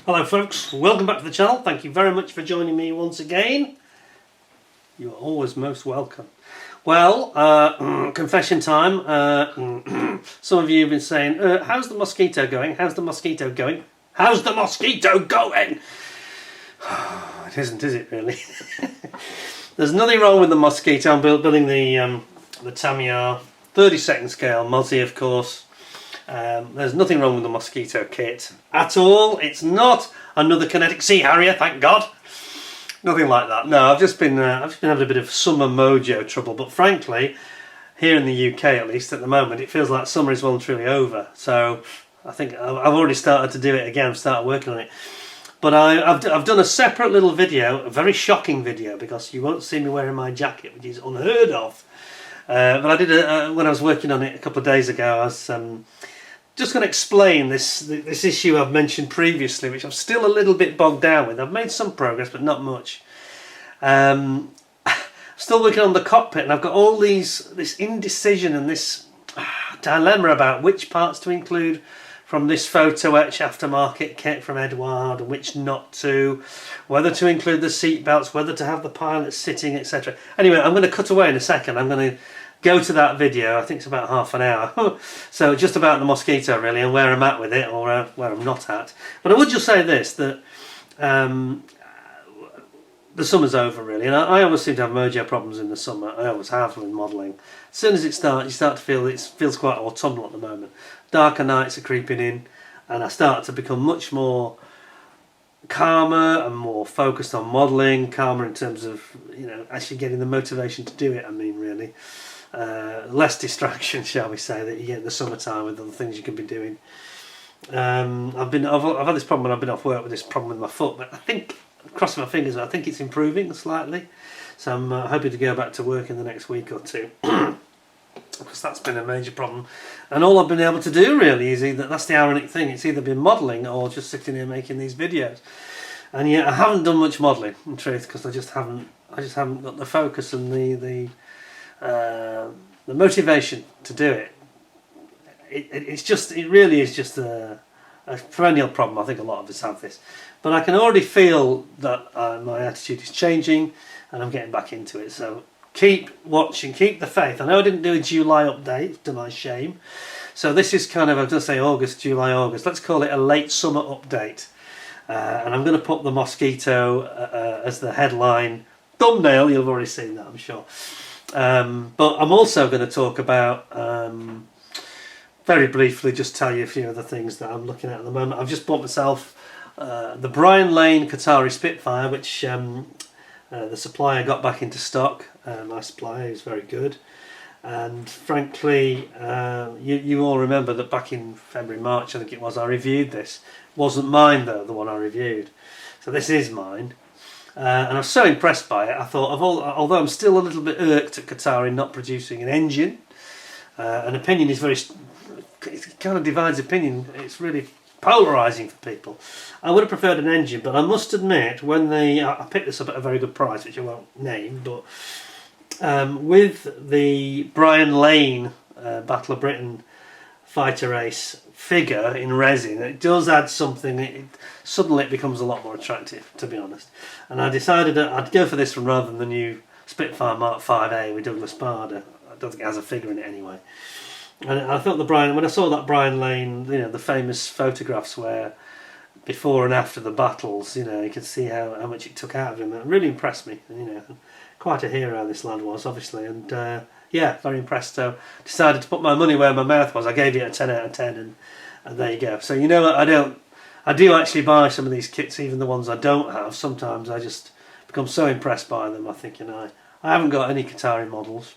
Hello folks, welcome back to the channel. Thank you very much for joining me once again. You are always most welcome. Well, confession time. Some of you have been saying, how's the Mosquito going? How's the Mosquito going? How's the Mosquito going? It isn't, is it really? There's nothing wrong with the Mosquito. I'm building the Tamiya 32nd scale Mozzie, of course. There's nothing wrong with the Mosquito kit at all. It's not another Kinetic Sea Harrier, thank God. Nothing like that. No, I've just been having a bit of summer mojo trouble. But frankly, here in the UK at least at the moment, it feels like summer is well and truly over. So I think I've already started to do it again. I've started working on it. But I've done a separate little video, a very shocking video, because you won't see me wearing my jacket, which is unheard of. But I did when I was working on it a couple of days ago. I was just going to explain this issue I've mentioned previously, which I'm still a little bit bogged down with. I've made some progress, but not much. I'm still working on the cockpit, and I've got all this indecision and this dilemma about which parts to include from this photo etch aftermarket kit from Edward and which not to, whether to include the seat belts, whether to have the pilot sitting, etc. Anyway, I'm going to cut away in a second. I'm going to go to that video. I think it's about half an hour. So just about the Mosquito really, and where I'm at with it, or where I'm not at. But I would just say this, that the summer's over really, and I always seem to have mojo problems in the summer. I always have with modelling. As soon as it starts, you start to feel it feels quite autumnal at the moment. Darker nights are creeping in, and I start to become much more calmer and more focused on modelling, calmer in terms of, you know, actually getting the motivation to do it. I mean, really, less distraction, shall we say, that you get in the summertime with other things you can be doing. I've had this problem when I've been off work with this problem with my foot, but I think, crossing my fingers, I think it's improving slightly. So I'm hoping to go back to work in the next week or two. Because that's been a major problem, and all I've been able to do really is that's the ironic thing, it's either been modelling or just sitting here making these videos. And yet I haven't done much modelling in truth, because I just haven't got the focus and the motivation to do it. It really is just a perennial problem. I think a lot of us have this, but I can already feel that my attitude is changing and I'm getting back into it. So keep watching, keep the faith. I know I didn't do a July update, to my shame. So this is kind of, I'm going to say August, July, August. Let's call it a late summer update. And I'm going to put the Mosquito as the headline thumbnail. You've already seen that, I'm sure. But I'm also going to talk about, very briefly, just tell you a few other things that I'm looking at the moment. I've just bought myself the Brian Lane Qatari Spitfire, which the supplier got back into stock. My supplier is very good, and frankly, you all remember that back in February, March, I think it was, I reviewed this. It wasn't mine though, the one I reviewed, so this is mine, and I was so impressed by it. I thought, although I'm still a little bit irked at Qatari not producing an engine, an opinion is it kind of divides opinion. It's really polarising for people. I would have preferred an engine, but I must admit, when I picked this up at a very good price, which I won't name, but with the Brian Lane Battle of Britain fighter race figure in resin, it does add something. Suddenly it becomes a lot more attractive, to be honest. And I decided that I'd go for this one rather than the new Spitfire Mark 5A with Douglas Bader. I don't think it has a figure in it anyway. And I thought when I saw that Brian Lane, you know, the famous photographs where before and after the battles, you know, you could see how much it took out of him. It really impressed me. And, you know, quite a hero this lad was, obviously. And yeah, very impressed. So decided to put my money where my mouth was. I gave it a 10 out of 10, and there you go. So you know what, I do actually buy some of these kits, even the ones I don't have. Sometimes I just become so impressed by them. I think, you know, I haven't got any Qatari models,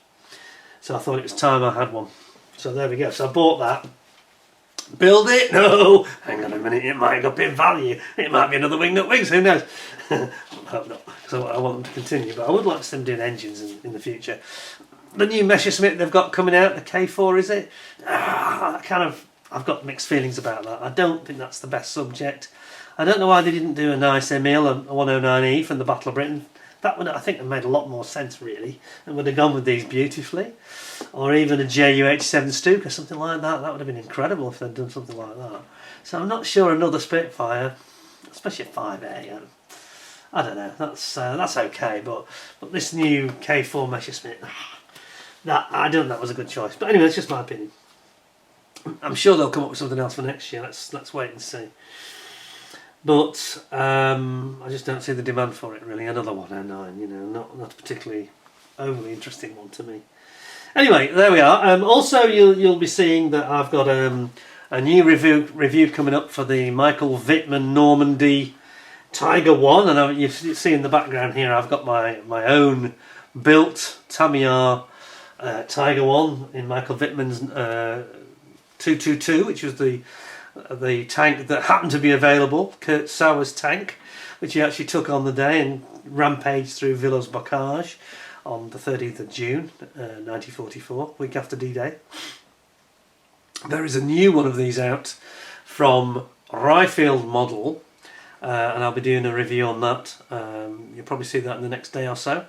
so I thought it was time I had one. So there we go. So I bought that. Build it? No! Hang on a minute, it might go up in value. It might be another Wingnut Wings, who knows? I hope not, because I want them to continue. But I would like to see them doing engines in the future. The new Messerschmitt they've got coming out, the K4, is it? I've got mixed feelings about that. I don't think that's the best subject. I don't know why they didn't do a nice Emil, a 109E from the Battle of Britain. That would, I think, have made a lot more sense, really, and would have gone with these beautifully. Or even a JU-87 Stuka or something like that. That would have been incredible if they'd done something like that. So I'm not sure another Spitfire especially a 5A. I don't know. That's okay, but this new K4 Messerschmitt, that I don't think that was a good choice. But anyway, it's just my opinion. I'm sure they'll come up with something else for next year. Let's wait and see. But I just don't see the demand for it really. Another 109, you know, not a particularly overly interesting one to me. Anyway, there we are. Also, you'll be seeing that I've got a new review coming up for the Michael Wittmann Normandy Tiger 1, and you see in the background here I've got my own built Tamiya Tiger 1 in Michael Wittmann's 222, which was the tank that happened to be available, Kurt Sauer's tank, which he actually took on the day and rampaged through Villers-Bocage on the 30th of June 1944, week after D-Day. There is a new one of these out from Ryfield Model, and I'll be doing a review on that. You'll probably see that in the next day or so.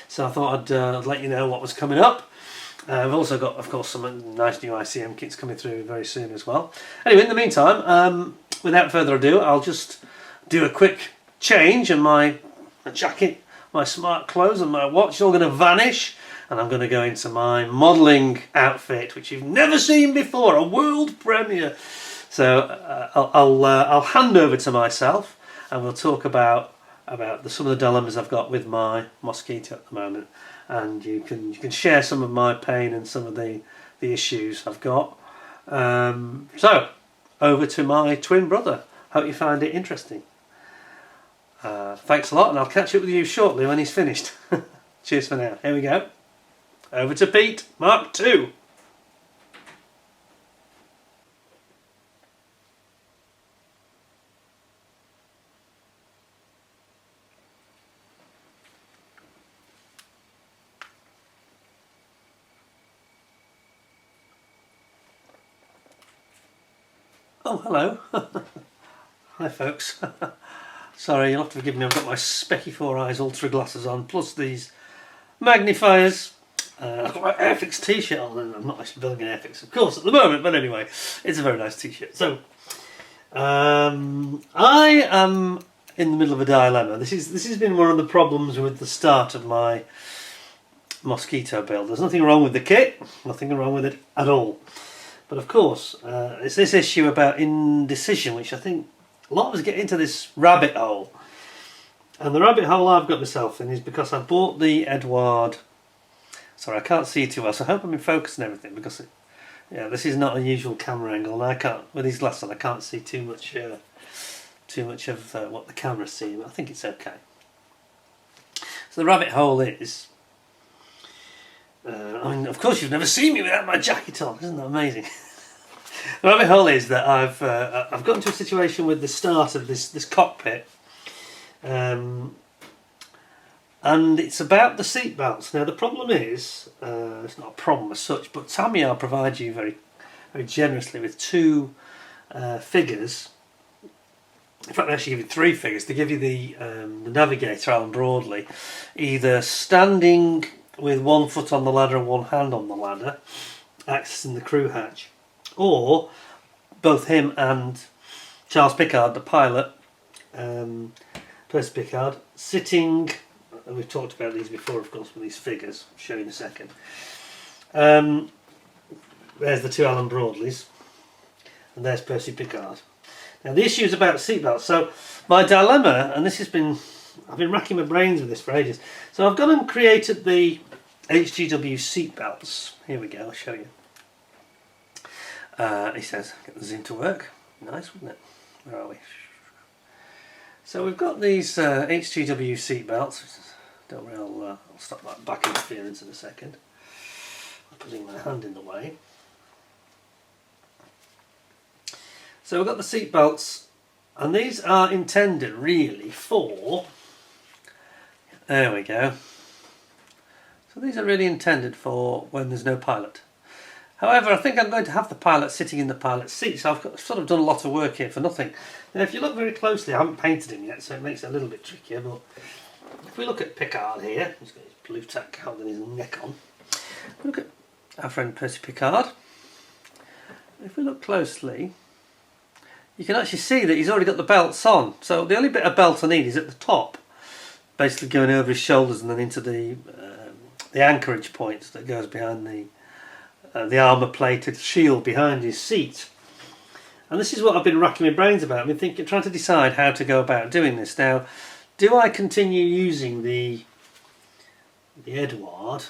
So I thought I'd let you know what was coming up. I've also got, of course, some nice new ICM kits coming through very soon as well. Anyway, in the meantime, without further ado, I'll just do a quick change, and my jacket, my smart clothes and my watch are all going to vanish, and I'm going to go into my modelling outfit, which you've never seen before, a world premiere. So I'll hand over to myself, and we'll talk about some of the dilemmas I've got with my Mosquito at the moment, and you can share some of my pain and some of the issues I've got. So over to my twin brother. Hope you find it interesting. Thanks a lot, and I'll catch up with you shortly when he's finished. Cheers for now. Here we go. Over to Pete, Mark II. Oh, hello. Hi, folks. Sorry, you'll have to forgive me. I've got my Specky 4 Eyes Ultra glasses on, plus these magnifiers. I've got my Airfix t-shirt on, and I'm not actually building an Airfix, of course, at the moment, but anyway, it's a very nice t-shirt. So, I am in the middle of a dilemma. This has been one of the problems with the start of my Mosquito build. There's nothing wrong with the kit, nothing wrong with it at all. But of course, it's this issue about indecision, which I think a lot of us get into this rabbit hole. And the rabbit hole I've got myself in is because I bought the Edward. Sorry, I can't see too well, so I hope I'm in focus and everything, because this is not a usual camera angle, and I can't, with these glasses on, I can't see too much of what the camera's seeing, but I think it's okay. So the rabbit hole is, I mean, of course you've never seen me without my jacket on, isn't that amazing? The rabbit hole is that I've got into a situation with the start of this cockpit, and it's about the seat belts. Now the problem is, it's not a problem as such, but Tamiya provides you very, very generously with two figures. In fact, they actually give you three figures. They give you the navigator Alan Broadley, either standing with one foot on the ladder and one hand on the ladder, accessing the crew hatch, or both him and Charles Pickard, the pilot, Percy Pickard, sitting, and we've talked about these before, of course, with these figures. I'll show you in a second. There's the two Alan Broadleys, and there's Percy Pickard. Now the issue is about seatbelts. So my dilemma, and this has been, I've been racking my brains with this for ages. So I've gone and created the HGW seatbelts. Here we go, I'll show you. He says, get the zoom to work. Nice, wouldn't it? Where are we? So we've got these HGW seatbelts. Don't worry, I'll stop that back interference in a second. I'm putting my hand in the way. So we've got the seat belts, and these are intended really for, there we go. So these are really intended for when there's no pilot. However, I think I'm going to have the pilot sitting in the pilot's seat, so I've sort of done a lot of work here for nothing. Now if you look very closely, I haven't painted him yet, so it makes it a little bit trickier, but if we look at Pickard here, he's got his blue tack holding his neck on. If we look at our friend Percy Pickard, if we look closely, you can actually see that he's already got the belts on. So the only bit of belt I need is at the top, basically going over his shoulders and then into the anchorage point that goes behind the armour-plated shield behind his seat. And this is what I've been racking my brains about. I've been trying to decide how to go about doing this. Now, do I continue using the Edward,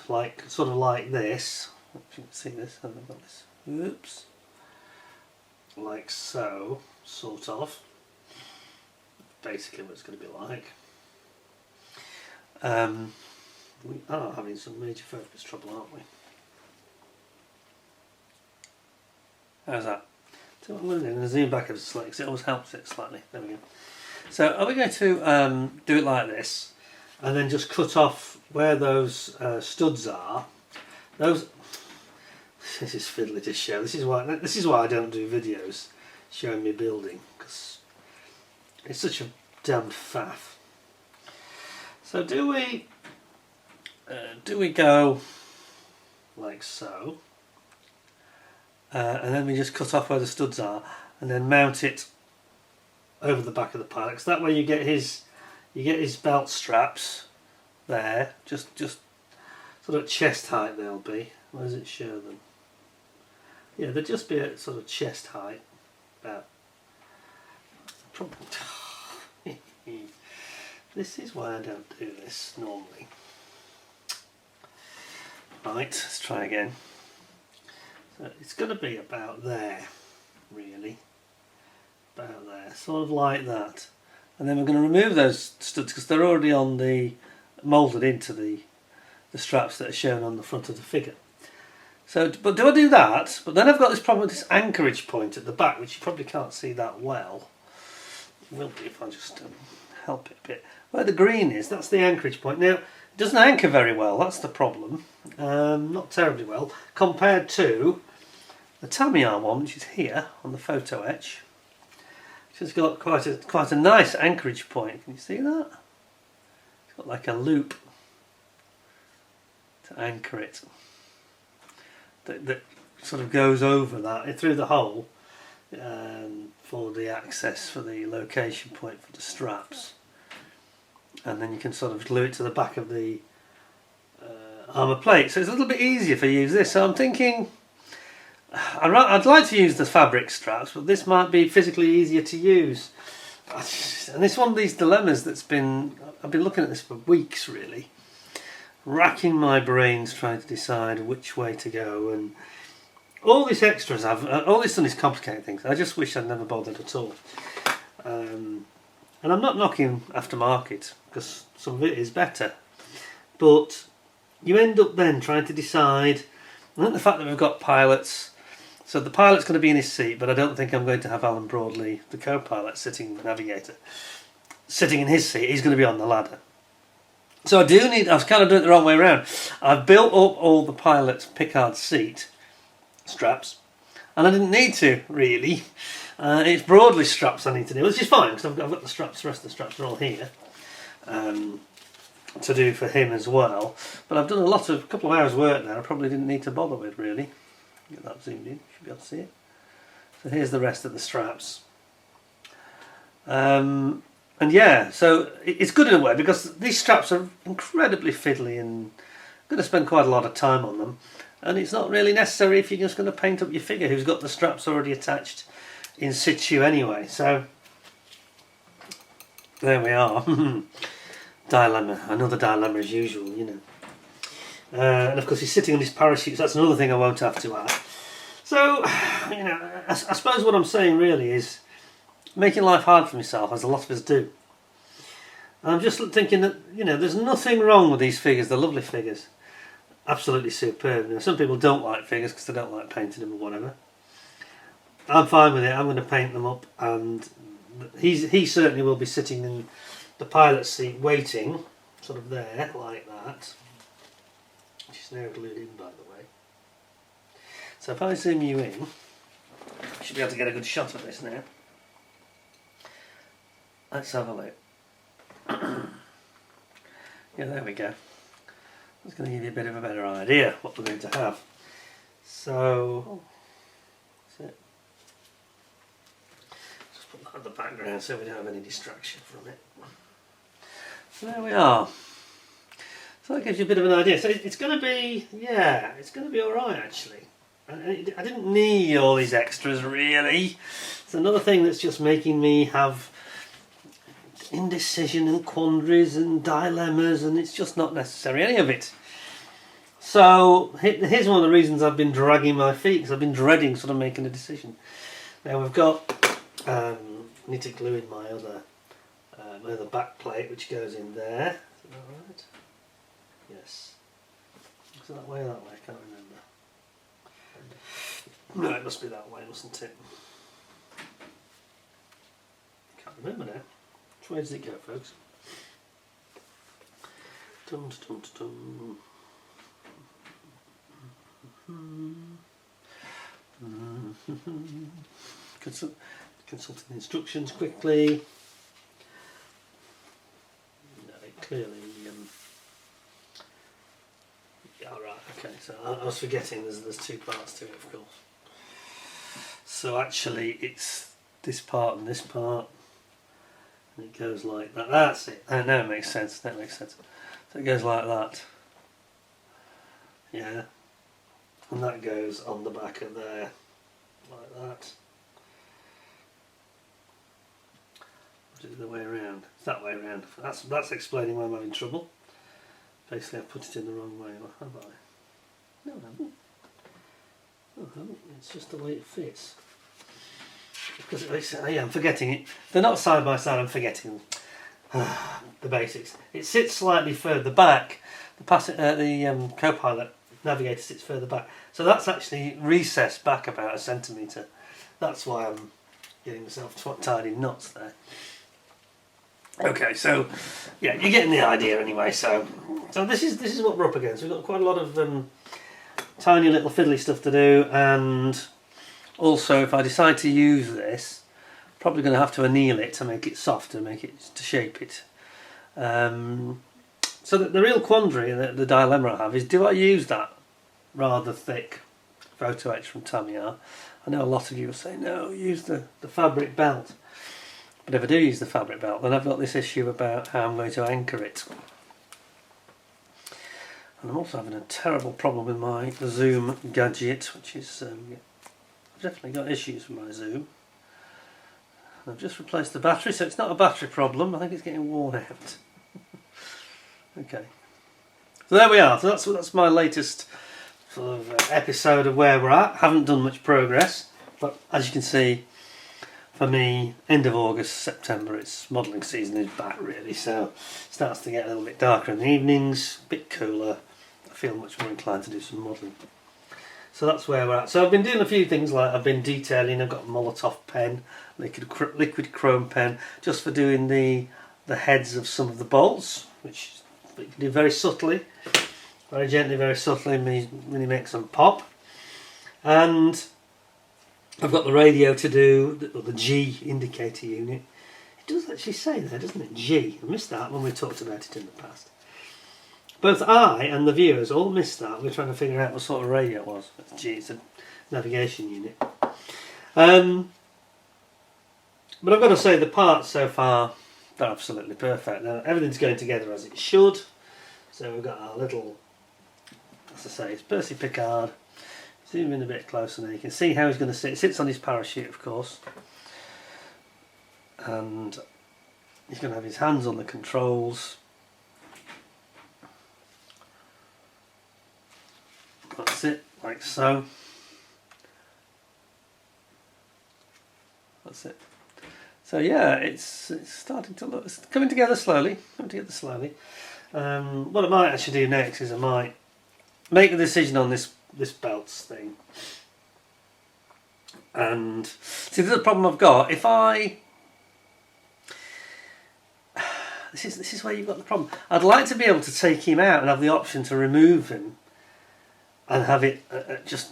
sort of like this? If you can see this, I've got this. Oops. Like so, sort of. Basically what it's going to be like. We are having some major focus trouble, aren't we? How's that? So what I'm going to do, I'm going to zoom back ever so slightly because it always helps it slightly. There we go. So are we going to do it like this and then just cut off where those studs are? Those. This is fiddly to show. This is why I don't do videos showing me building, because it's such a damned faff. So do we go like so, and then we just cut off where the studs are, and then mount it over the back of the pilot. Because that way you get his belt straps there, just sort of chest height they'll be. Where does it show them? Yeah, they'll just be at sort of chest height. About. This is why I don't do this normally. Right, let's try again. So it's going to be about there, really. About there, sort of like that. And then we're going to remove those studs because they're already on moulded into the straps that are shown on the front of the figure. So, but do I do that? But then I've got this problem with this anchorage point at the back, which you probably can't see that well. It will be if I just help it a bit. Where the green is, that's the anchorage point. Now, it doesn't anchor very well, that's the problem. Not terribly well, compared to the Tamiya one, which is here on the photo etch. Which has got quite a nice anchorage point. Can you see that? It's got like a loop to anchor it. That sort of goes over that through the hole for the access for the location point for the straps, and then you can sort of glue it to the back of the armour plate. So it's a little bit easier if I use this. So I'm thinking I'd like to use the fabric straps, but this might be physically easier to use. And it's one of these dilemmas I've been looking at this for weeks, really. Racking my brains trying to decide which way to go, and all these extras all this done is complicate things. I just wish I'd never bothered at all. And I'm not knocking Aftermarket because some of it is better, but you end up then trying to decide. And the fact that we've got pilots, so the pilot's going to be in his seat, but I don't think I'm going to have Alan Broadley, the co-pilot, the navigator, sitting in his seat. He's going to be on the ladder. So I was kind of doing it the wrong way around. I've built up all the pilot's Picard seat straps, and I didn't need to, really. It's Broadley straps I need to do, which is fine, because I've got the straps, the rest of the straps are all here, to do for him as well. But I've done a couple of hours work there I probably didn't need to bother with, really. Get that zoomed in, should be able to see it. So here's the rest of the straps. And yeah, so it's good in a way because these straps are incredibly fiddly and I'm going to spend quite a lot of time on them. And it's not really necessary if you're just going to paint up your figure who's got the straps already attached in situ anyway. So there we are. Dilemma, another dilemma as usual, you know. And of course he's sitting on his parachute, so that's another thing I won't have to add. So, you know, I suppose what I'm saying really is making life hard for myself, as a lot of us do. And I'm just thinking that, you know, there's nothing wrong with these figures. They're lovely figures. Absolutely superb. You know, some people don't like figures because they don't like painting them or whatever. I'm fine with it. I'm going to paint them up, and he certainly will be sitting in the pilot's seat waiting, sort of there, like that. Which is now glued in, by the way. So if I zoom you in, I should be able to get a good shot of this now. Let's have a look. Yeah, there we go. That's going to give you a bit of a better idea what we're going to have. So, that's it. at the background so we don't have any distraction from it. So there we are. So that gives you a bit of an idea. So it's going to be, yeah, it's going to be alright actually. I didn't need all these extras really. It's another thing that's just making me have indecision and quandaries and dilemmas, and it's just not necessary, any of it. So here's one of the reasons I've been dragging my feet, because I've been dreading sort of making a decision. Now we've got, I need to glue in my other back plate which goes in there. Is that right? Yes. Is it that way or that way? I can't remember. No, it must be that way, mustn't it? Can't remember now. Which way does it go, folks? Dum, dum, dum, dum. Consulting the instructions quickly. No, it clearly. Yeah, right. Okay. So I was forgetting. There's two parts to it, of course. So actually, it's this part and this part. And it goes like that. That's it. Oh, no, it makes sense. That makes sense. So it goes like that. Yeah. And that goes on the back of there. Like that. Or is it the way around? It's that way around. That's explaining why I'm having trouble. Basically, I've put it in the wrong way. Have I? No, I haven't. No, I haven't. It's just the way it fits. Because I'm forgetting it. They're not side by side. I'm forgetting the basics. It sits slightly further back. The co-pilot navigator sits further back, so that's actually recessed back about 1 centimetre. That's why I'm getting myself tied in knots there. Okay, so yeah, you're getting the idea anyway. So this is what we're up against. We've got quite a lot of tiny little fiddly stuff to do, and also, if I decide to use this, probably going to have to anneal it to make it soft, to shape it. So the real quandary, the dilemma I have is, do I use that rather thick photo etch from Tamiya? I know a lot of you will say, no, use the fabric belt. But if I do use the fabric belt, then I've got this issue about how I'm going to anchor it. And I'm also having a terrible problem with my zoom gadget, which is... I've definitely got issues with my zoom. I've just replaced the battery, so it's not a battery problem. I think it's getting worn out. Okay. So there we are. So that's my latest sort of episode of where we're at. Haven't done much progress, but as you can see, for me, end of August, September, it's modelling season is back really. So it starts to get a little bit darker in the evenings, a bit cooler. I feel much more inclined to do some modelling. So that's where we're at. So I've been doing a few things, like I've been detailing. I've got a Molotov pen, liquid chrome pen, just for doing the heads of some of the bolts, which you can do very subtly, very gently, very subtly, really make some pop. And I've got the radio to do, or the G indicator unit. It does actually say there, doesn't it? G. I missed that when we talked about it in the past. Both I and the viewers all missed that. We're trying to figure out what sort of radio it was. Gee, it's a navigation unit. But I've got to say, the parts so far, they're absolutely perfect. Now, everything's going together as it should. So we've got our little, as I say, it's Percy Pickard. Zoom in a bit closer now. You can see how he's going to sit. He sits on his parachute, of course. And he's going to have his hands on the controls. That's it, like so. That's it. So yeah, it's starting to look, it's coming together slowly. What I might actually do next is I might make a decision on this belts thing. And see, there's a problem I've got. If I this is where you've got the problem. I'd like to be able to take him out and have the option to remove him. And have it just...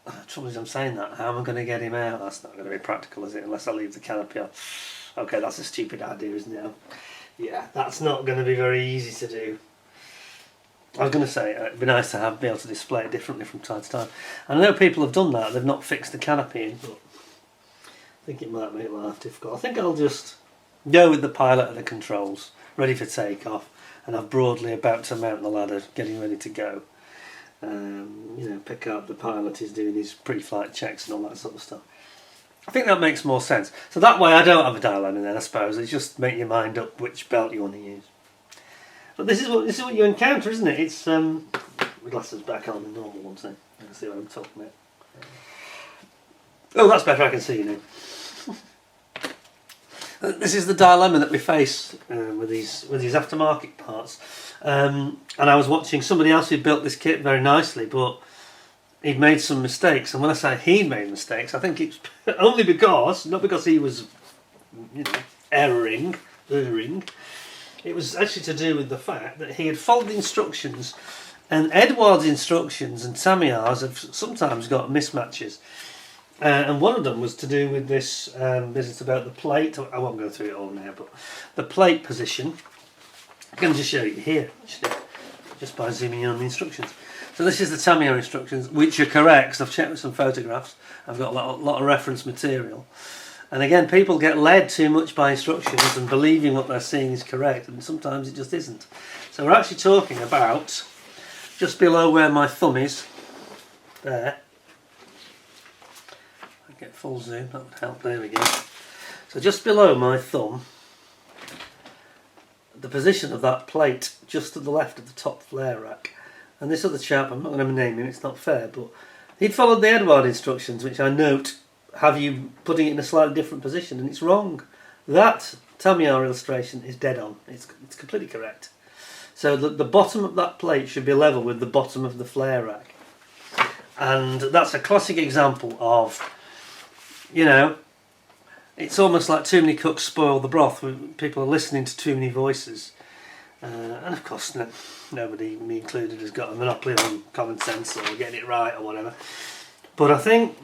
The trouble is I'm saying that. How am I going to get him out? That's not going to be practical, is it? Unless I leave the canopy off. Okay, that's a stupid idea, isn't it? Yeah, that's not going to be very easy to do. I was going to say, it'd be nice to be able to display it differently from time to time. And I know people have done that. They've not fixed the canopy in, but think it might make life difficult. I think I'll just go with the pilot at the controls, ready for takeoff, and I'm broadly about to mount the ladder, getting ready to go. You know, pick up the pilot is doing his pre-flight checks and all that sort of stuff. I think that makes more sense. So that way I don't have a dilemma then, I suppose. It's just make your mind up which belt you want to use. But this is what you encounter, isn't it? It's my glasses back on, the normal ones then. You can see what I'm talking about. Oh, that's better, I can see you now. This is the dilemma that we face with these aftermarket parts. And I was watching somebody else who built this kit very nicely, but he'd made some mistakes. And when I say he'd made mistakes, I think it's only because, not because he was, you know, erring. It was actually to do with the fact that he had followed the instructions, and Edouard's instructions and Tamiyar's have sometimes got mismatches. And one of them was to do with this business about the plate. I won't go through it all now, but the plate position. I can just show you here, actually, just by zooming in on the instructions. So this is the Tamiyar instructions, which are correct, because I've checked with some photographs. I've got a lot of reference material. And again, people get led too much by instructions and believing what they're seeing is correct, and sometimes it just isn't. So we're actually talking about just below where my thumb is, there. I'll get full zoom, that would help, there we go. So just below my thumb, the position of that plate just to the left of the top flare rack. And this other chap, I'm not going to name him, it's not fair, but he'd followed the Edouard instructions, which I note have you putting it in a slightly different position, and it's wrong. That Tamiyar illustration is dead on. It's completely correct. So the bottom of that plate should be level with the bottom of the flare rack. And that's a classic example of, you know, it's almost like too many cooks spoil the broth. People are listening to too many voices. And of course, nobody, me included, has got a monopoly on common sense or getting it right or whatever. But I think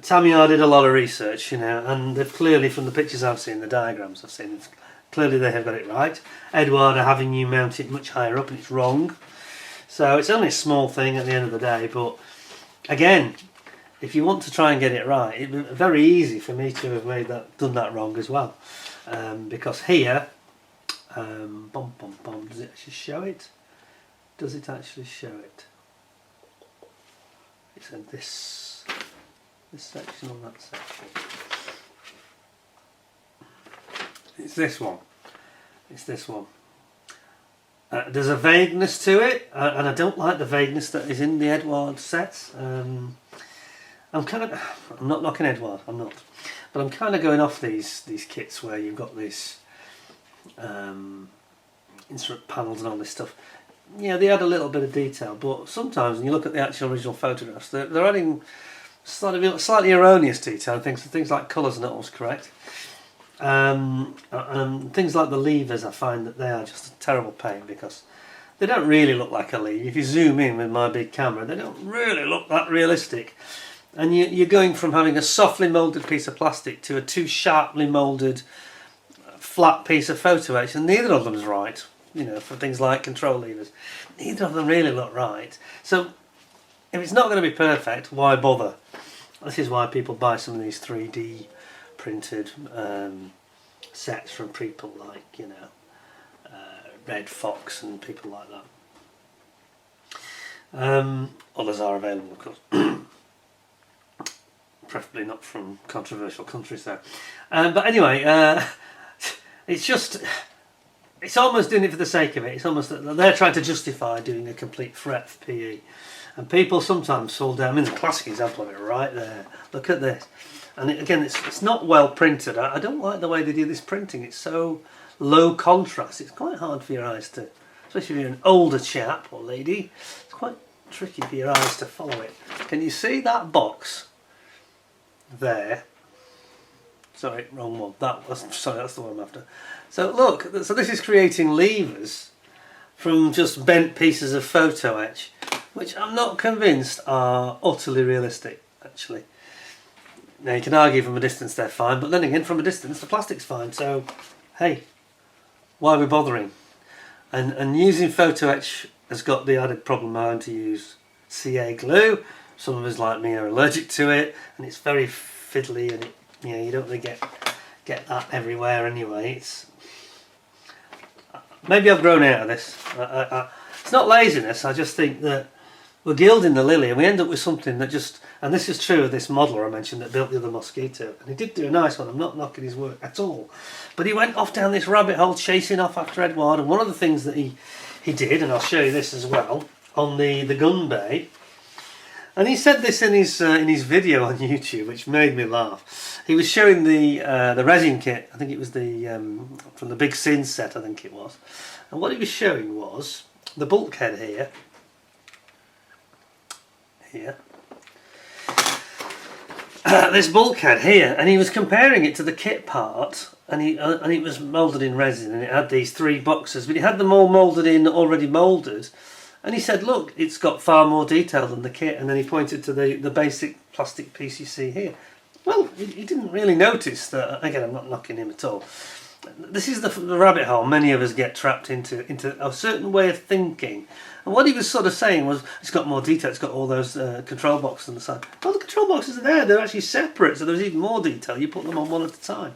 Tamiyar did a lot of research, you know, and they've clearly, from the pictures I've seen, the diagrams I've seen, clearly they have got it right. Edouard are having you mount it much higher up, and it's wrong. So it's only a small thing at the end of the day, but again, if you want to try and get it right, it'd be very easy for me to have done that wrong as well. Because here, does it actually show it? Does it actually show it? It said this section or that section. It's this one. It's this one. There's a vagueness to it, and I don't like the vagueness that is in the Edouard sets. I'm not knocking Edouard, I'm not, but I'm kind of going off these kits where you've got this instrument panels and all this stuff. Yeah, they add a little bit of detail, but sometimes when you look at the actual original photographs, they're adding slightly erroneous detail. Things like colours are not always correct. Things like the levers, I find that they are just a terrible pain because they don't really look like a lever. If you zoom in with my big camera, they don't really look that realistic. And you're going from having a softly moulded piece of plastic to a too sharply moulded flat piece of photo etch, and neither of them is right. You know, for things like control levers, neither of them really look right. So if it's not going to be perfect, why bother? This is why people buy some of these 3D printed sets from people like, you know, Red Fox and people like that. Others are available, of course. Preferably not from controversial countries though. But anyway, it's almost doing it for the sake of it. It's almost that they're trying to justify doing a complete FPE. And people sometimes fall down. I mean, the classic example of it right there. Look at this. And again, it's not well printed. I don't like the way they do this printing. It's so low contrast. It's quite hard for your eyes to, especially if you're an older chap or lady, it's quite tricky for your eyes to follow it. Can you see that box there? Sorry, wrong one. Sorry, that's the one I'm after. So look, so this is creating levers from just bent pieces of photo etch, which I'm not convinced are utterly realistic, actually. Now you can argue from a distance they're fine, but then again, from a distance the plastic's fine, so hey, why are we bothering? And using photo etch has got the added problem of having to use CA glue. Some of us like me are allergic to it, and it's very fiddly and it You don't really get that everywhere anyway. It's maybe I've grown out of this. It's not laziness. I just think that we're gilding the lily, and we end up with something that just. And this is true of this modeller I mentioned that built the other Mosquito, and he did do a nice one. I'm not knocking his work at all, but he went off down this rabbit hole chasing off after Edouard. And one of the things that he did, and I'll show you this as well on the gun bay. And he said this in his video on YouTube, which made me laugh. He was showing the resin kit. I think it was the from the Big Sin set. I think it was. And what he was showing was the bulkhead here. This bulkhead here, and he was comparing it to the kit part, and it was moulded in resin, and it had these 3 boxes, but he had them all moulded in, already moulded. And he said, look, it's got far more detail than the kit. And then he pointed to the basic plastic piece you see here. Well, he didn't really notice that. Again, I'm not knocking him at all. This is the rabbit hole many of us get trapped into a certain way of thinking. And what he was sort of saying was, it's got more detail, it's got all those control boxes on the side. Well, the control boxes are there, they're actually separate, so there's even more detail. You put them on one at a time.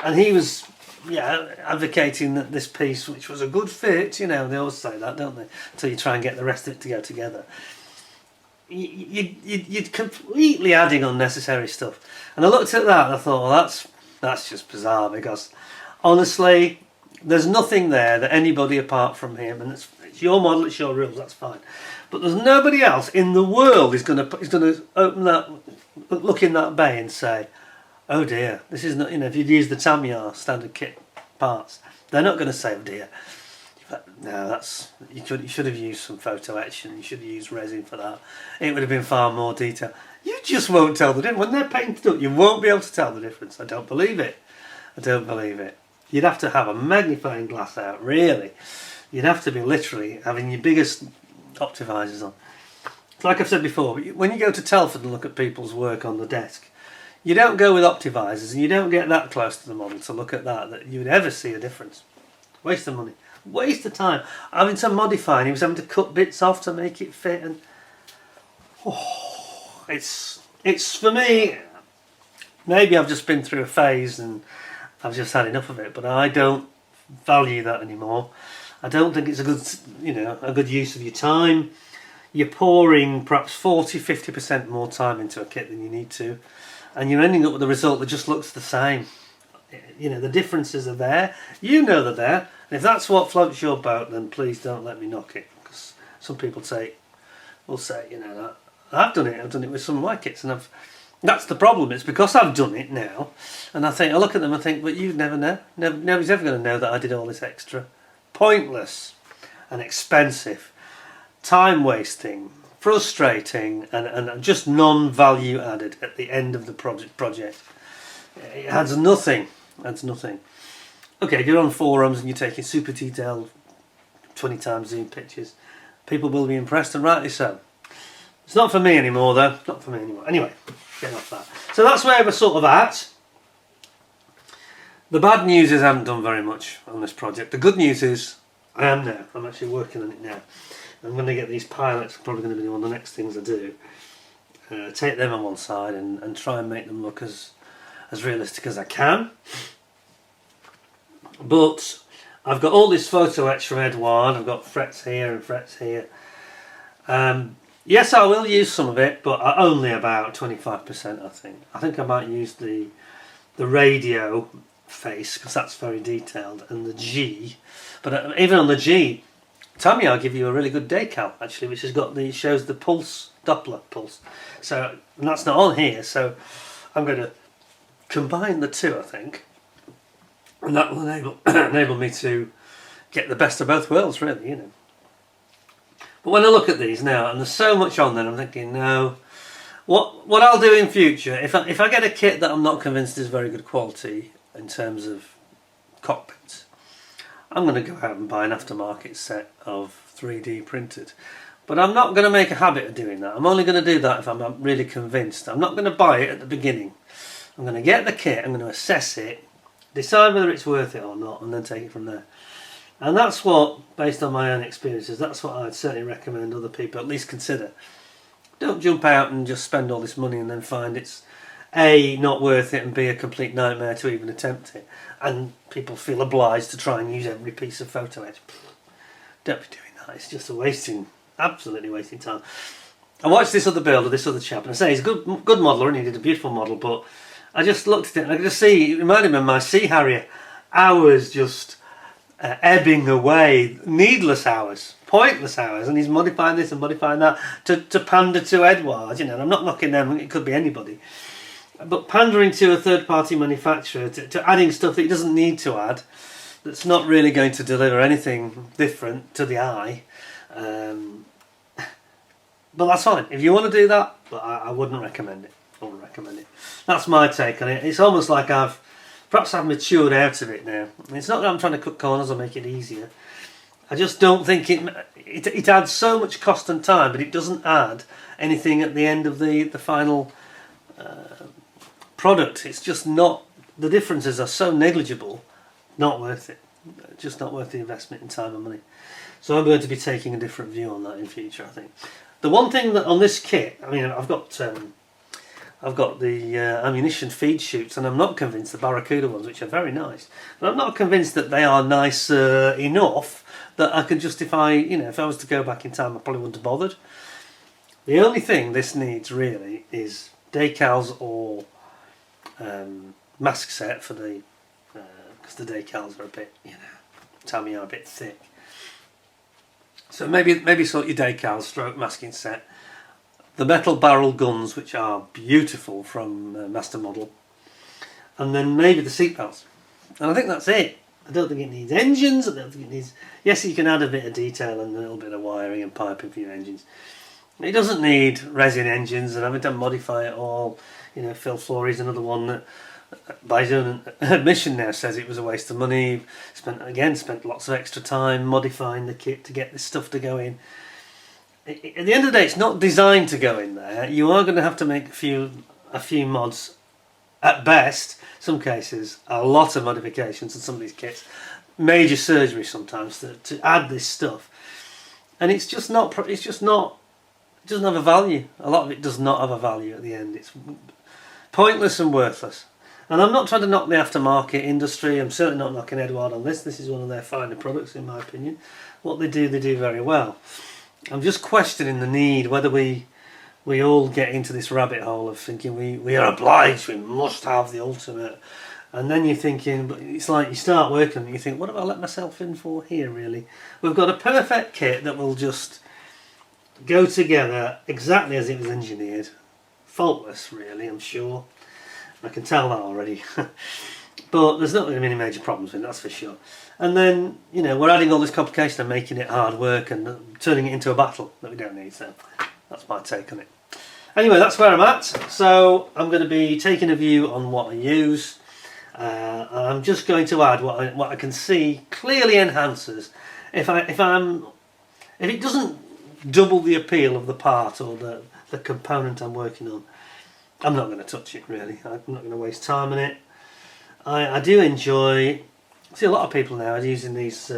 And he was... advocating that this piece, which was a good fit, they always say that, don't they? Until you try and get the rest of it to go together. You're completely adding unnecessary stuff. And I looked at that and I thought, well, that's just bizarre, because honestly, there's nothing there that anybody apart from him, and it's your model, it's your rules, that's fine. But there's nobody else in the world is going to open that, look in that bay and say, oh dear, this is not, if you'd use the Tamiya standard kit parts, they're not going to say, oh dear. No, you should have used some photo etch, and you should have used resin for that. It would have been far more detail. You just won't tell the difference. When they're painted up, you won't be able to tell the difference. I don't believe it. You'd have to have a magnifying glass out, really. You'd have to be literally having your biggest optivisers on. Like I've said before, when you go to Telford and look at people's work on the desk, you don't go with optivisers, and you don't get that close to the model to look at that you would ever see a difference. Waste of money. Waste of time. Having to modify, and he was having to cut bits off to make it fit, and it's for me, maybe I've just been through a phase and I've just had enough of it, but I don't value that anymore. I don't think it's a good use of your time. You're pouring perhaps 40-50% more time into a kit than you need to, and you're ending up with a result that just looks the same. The differences are there. They're there. And if that's what floats your boat, then please don't let me knock it. Because some people will say, that I've done it. I've done it with some of my kits, and that's the problem. It's because I've done it now, and I look at them and think, but you'd never know. Nobody's ever going to know that I did all this extra, pointless, and expensive, time wasting, frustrating, and just non-value added at the end of the project. It adds nothing. Okay, if you're on forums and you're taking super detailed 20 times zoom pictures, people will be impressed, and rightly so. It's not for me anymore, though. Not for me anymore. Anyway, getting off that. So that's where we're sort of at. The bad news is I haven't done very much on this project. The good news is I am now. I'm actually working on it now. I'm going to get these pilots, probably going to be one of the next things I do. Take them on one side and try and make them look as realistic as I can. But I've got all this photo etch from Edouard. I've got frets here and frets here. Yes, I will use some of it, but only about 25%, I think. I think I might use the radio face, because that's very detailed, and the G. But even on the G, Tamiya give you a really good decal, actually, which shows the pulse, Doppler pulse. So, and that's not on here, so I'm going to combine the two, I think, and that will enable me to get the best of both worlds, really, But when I look at these now, and there's so much on there, I'm thinking, no, what I'll do in future, if I get a kit that I'm not convinced is very good quality in terms of cockpits, I'm going to go out and buy an aftermarket set of 3D printed. But I'm not going to make a habit of doing that. I'm only going to do that if I'm really convinced. I'm not going to buy it at the beginning. I'm going to get the kit, I'm going to assess it, decide whether it's worth it or not, and then take it from there. And that's what, based on my own experiences, that's what I'd certainly recommend other people at least consider. Don't jump out and just spend all this money and then find it's A, not worth it, and B, a complete nightmare to even attempt it. And people feel obliged to try and use every piece of photo edge. Don't be doing that. It's just absolutely wasting time. I watched this other builder, this other chap, and I say he's a good modeller, and he did a beautiful model, but I just looked at it and I could just see, it reminded me of my Sea Harrier. Hours just ebbing away, needless hours, pointless hours, and he's modifying this and modifying that to pander to Edward, and I'm not knocking them, it could be anybody, but pandering to a third-party manufacturer, to adding stuff that he doesn't need to add, that's not really going to deliver anything different to the eye. But that's fine. If you want to do that, but I wouldn't recommend it. That's my take on it. It's almost like I've matured out of it now. It's not that I'm trying to cut corners or make it easier. I just don't think it adds so much cost and time, but it doesn't add anything at the end of the final product. It's just not. The differences are so negligible. Not worth it. Just not worth the investment in time and money. So I'm going to be taking a different view on that in future, I think. The one thing that on this kit, I mean, I've got the ammunition feed chutes, and I'm not convinced the Barracuda ones, which are very nice, but I'm not convinced that they are nice enough that I can justify, if I was to go back in time, I probably wouldn't have bothered. The only thing this needs really is decals or mask set for the, because the decals are a bit, tell me are a bit thick. So maybe sort your decal stroke masking set. The metal barrel guns, which are beautiful from Master Model. And then maybe the seat belts. And I think that's it. I don't think it needs engines. I don't think it needs... Yes, you can add a bit of detail and a little bit of wiring and piping for your engines. It doesn't need resin engines, and having to modify it all. Phil Flory's another one that, by his own admission now, says it was a waste of money. Spent lots of extra time modifying the kit to get this stuff to go in. At the end of the day, it's not designed to go in there. You are going to have to make a few mods, at best. Some cases, a lot of modifications in some of these kits. Major surgery sometimes to add this stuff, and it doesn't have a value. A lot of it does not have a value at the end. It's pointless and worthless. And I'm not trying to knock the aftermarket industry. I'm certainly not knocking Edward on this. This is one of their finer products, in my opinion. What they do very well. I'm just questioning the need, whether we all get into this rabbit hole of thinking we are obliged, we must have the ultimate. And then you're thinking, but it's like you start working and you think, what have I let myself in for here, really? We've got a perfect kit that will just go together exactly as it was engineered. Faultless, really, I'm sure. I can tell that already. But there's not going to be any major problems with it, that's for sure. And then, we're adding all this complication and making it hard work and turning it into a battle that we don't need. So that's my take on it. Anyway, that's where I'm at. So I'm going to be taking a view on what I use. And I'm just going to add what I can see clearly enhances. If it doesn't double the appeal of the part or the component I'm working on, I'm not going to touch it, really. I'm not going to waste time on it. I do enjoy... I see a lot of people now are using these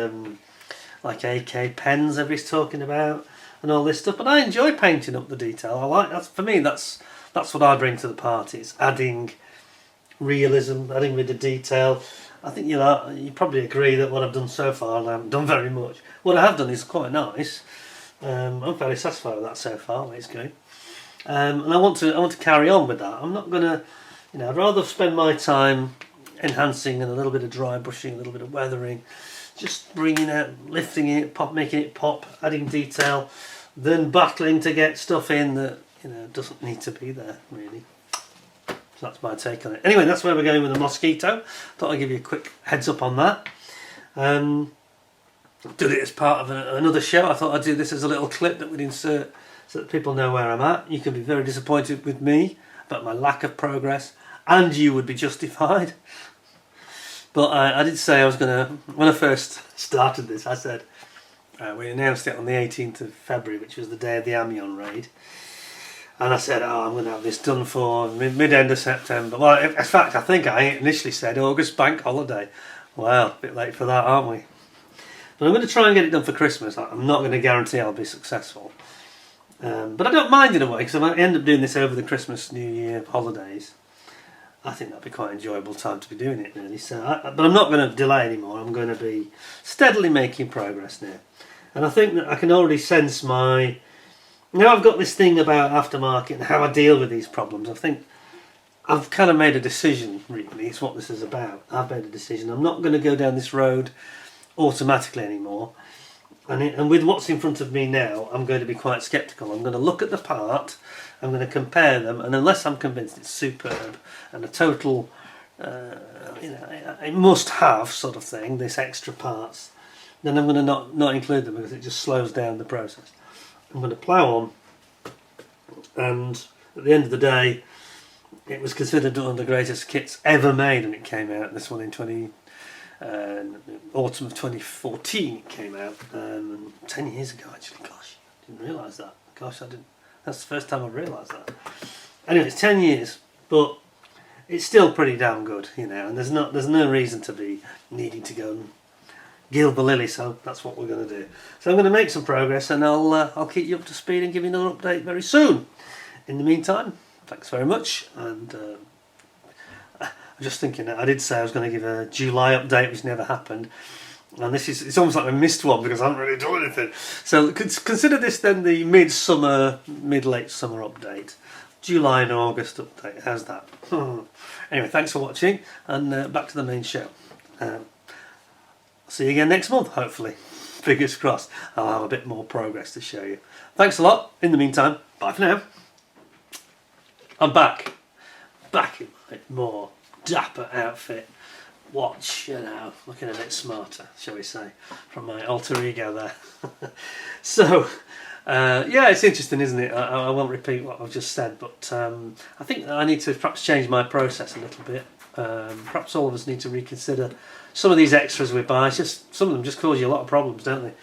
like AK pens everybody's talking about and all this stuff, but I enjoy painting up the detail. I like that. For me, that's what I bring to the party. It's adding realism, adding with the detail. I think you probably agree that what I've done so far, I haven't done very much. What I have done is quite nice. I'm fairly satisfied with that so far. It's going. And I want to carry on with that. I'm not gonna, I'd rather spend my time enhancing and a little bit of dry brushing, a little bit of weathering, just bringing it, lifting it, making it pop, adding detail, than battling to get stuff in that doesn't need to be there, really. So that's my take on it. Anyway, that's where we're going with the Mosquito. Thought I'd give you a quick heads up on that. Did it as part of another show. I thought I'd do this as a little clip that we'd insert so that people know where I'm at. You can be very disappointed with me about my lack of progress, and you would be justified. But I did say I was going to, when I first started this, I said, we announced it on the 18th of February, which was the day of the Amiens raid. And I said, I'm going to have this done for mid-end of September. Well, in fact, I think I initially said August bank holiday. Well, a bit late for that, aren't we? But I'm going to try and get it done for Christmas. I'm not going to guarantee I'll be successful. But I don't mind in a way, because I might end up doing this over the Christmas, New Year holidays. I think that'd be quite an enjoyable time to be doing it, really. So, but I'm not going to delay anymore. I'm going to be steadily making progress now, and I think that I can already sense my. Now I've got this thing about aftermarket and how I deal with these problems. I think I've kind of made a decision. Really, it's what this is about. I've made a decision. I'm not going to go down this road automatically anymore. And with what's in front of me now, I'm going to be quite sceptical. I'm going to look at the part, I'm going to compare them, and unless I'm convinced it's superb and a total, it must have sort of thing, this extra parts, then I'm going to not include them because it just slows down the process. I'm going to plough on, and at the end of the day, it was considered one of the greatest kits ever made when it came out. This one in autumn of 2014 it came out, 10 years ago actually. Gosh, I didn't realise that. Gosh, I didn't. That's the first time I've realised that. Anyway, it's 10 years, but it's still pretty damn good, you know. And there's no reason to be needing to go and gild the lily. So that's what we're going to do. So I'm going to make some progress, and I'll keep you up to speed and give you another update very soon. In the meantime, thanks very much, and. I'm just thinking that I did say I was going to give a July update, which never happened, and it's almost like I missed one because I haven't really done anything. So consider this then the mid-late summer update, July and August update. How's that? Anyway, thanks for watching, and back to the main show. See you again next month, hopefully. Fingers crossed. I'll have a bit more progress to show you. Thanks a lot. In the meantime, bye for now. I'm back in my more dapper outfit. Watch, you know, looking a bit smarter, shall we say, from my alter ego there. So, yeah, it's interesting, isn't it? I won't repeat what I've just said, but I think I need to perhaps change my process a little bit. Perhaps all of us need to reconsider some of these extras we buy. It's just some of them just cause you a lot of problems, don't they?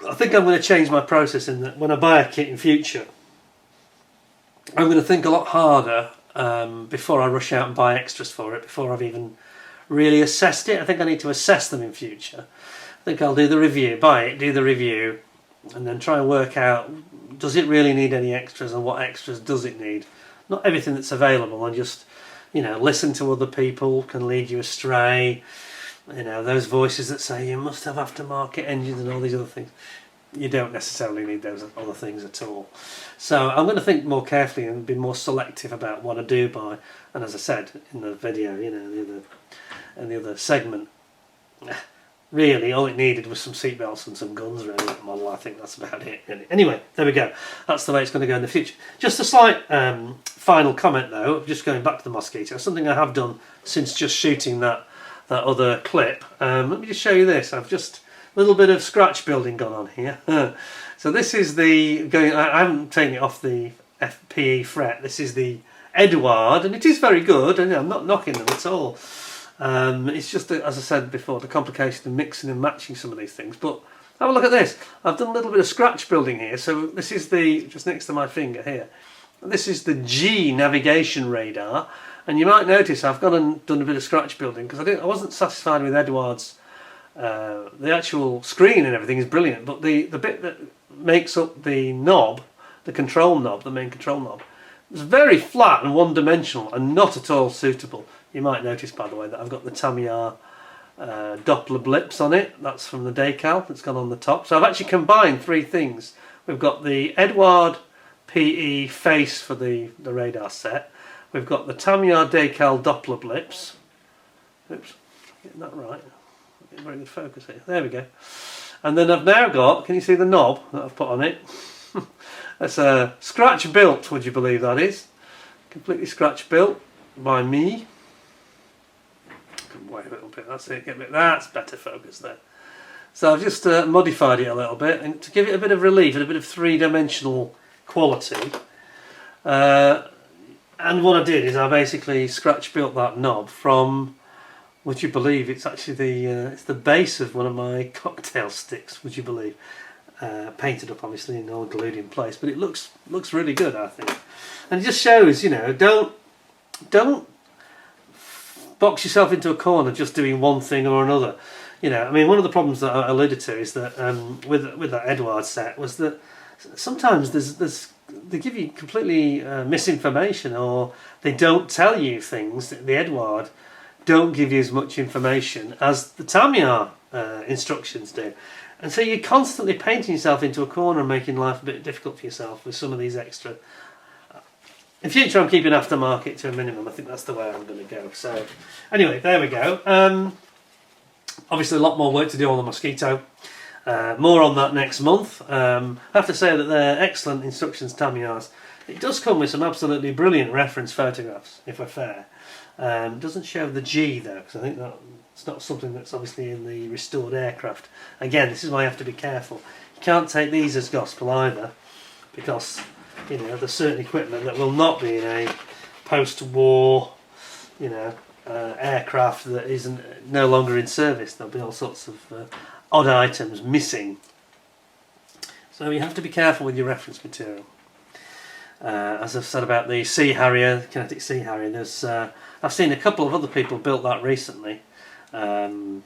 I think I'm going to change my process in that when I buy a kit in future, I'm going to think a lot harder before I rush out and buy extras for it, before I've even really assessed it. I think I need to assess them in future. I think I'll do the review, buy it, do the review, and then try and work out, does it really need any extras, and what extras does it need? Not everything that's available, and just, you know, listen to other people can lead you astray. You know, those voices that say you must have aftermarket engines and all these other things. You don't necessarily need those other things at all. So I'm going to think more carefully and be more selective about what I do buy. And as I said in the video, you know, the other segment, really all it needed was some seatbelts and some guns really, that model. I think that's about it really. Anyway, there we go. That's the way it's going to go in the future. Just a slight final comment though, just going back to the Mosquito, something I have done since just shooting that other clip. Let me just show you this. I've just a little bit of scratch building gone on here. So this is I haven't taken it off the FPE fret. This is the Edward, and it is very good, and I'm not knocking them at all. It's just, as I said before, the complication of mixing and matching some of these things. But have a look at this. I've done a little bit of scratch building here. So this is just next to my finger here. This is the G navigation radar, and you might notice I've gone and done a bit of scratch building because I wasn't satisfied with Edward's. The actual screen and everything is brilliant, but the bit that makes up the knob, the control knob, the main control knob, is very flat and one-dimensional and not at all suitable. You might notice, by the way, that I've got the Tamiya Doppler blips on it. That's from the decal that's gone on the top. So I've actually combined three things. We've got the Edward PE face for the radar set. We've got the Tamiya decal Doppler blips. Oops, getting that right. Very good focus here. There we go. And then I've now got, can you see the knob that I've put on it? That's a scratch built, would you believe that is? Completely scratch built by me. Wait a little bit, that's it, that's better focus there. So I've just modified it a little bit and to give it a bit of relief and a bit of three-dimensional quality. And what I did is I basically scratch built that knob from, would you believe, it's actually it's the base of one of my cocktail sticks, would you believe? Painted up obviously and all glued in place, but it looks really good, I think. And it just shows, you know, don't box yourself into a corner just doing one thing or another. You know, I mean, one of the problems that I alluded to is that with that Edward set was that sometimes there's give you completely misinformation, or they don't tell you things. The Edward don't give you as much information as the Tamiya instructions do. And so you're constantly painting yourself into a corner and making life a bit difficult for yourself with some of these extra. In future, I'm keeping aftermarket to a minimum. I think that's the way I'm going to go. So, anyway, there we go. Obviously, a lot more work to do on the Mosquito. More on that next month. I have to say that they're excellent instructions, Tamiyas. It does come with some absolutely brilliant reference photographs, if we're fair. It doesn't show the G, though, because I think that's not something that's obviously in the restored aircraft. Again, this is why you have to be careful. You can't take these as gospel either, because there's certain equipment that will not be in a post-war, aircraft that isn't no longer in service. There'll be all sorts of odd items missing. So you have to be careful with your reference material. As I've said about the Sea Harrier, Kinetic Sea Harrier, there's I've seen a couple of other people built that recently. One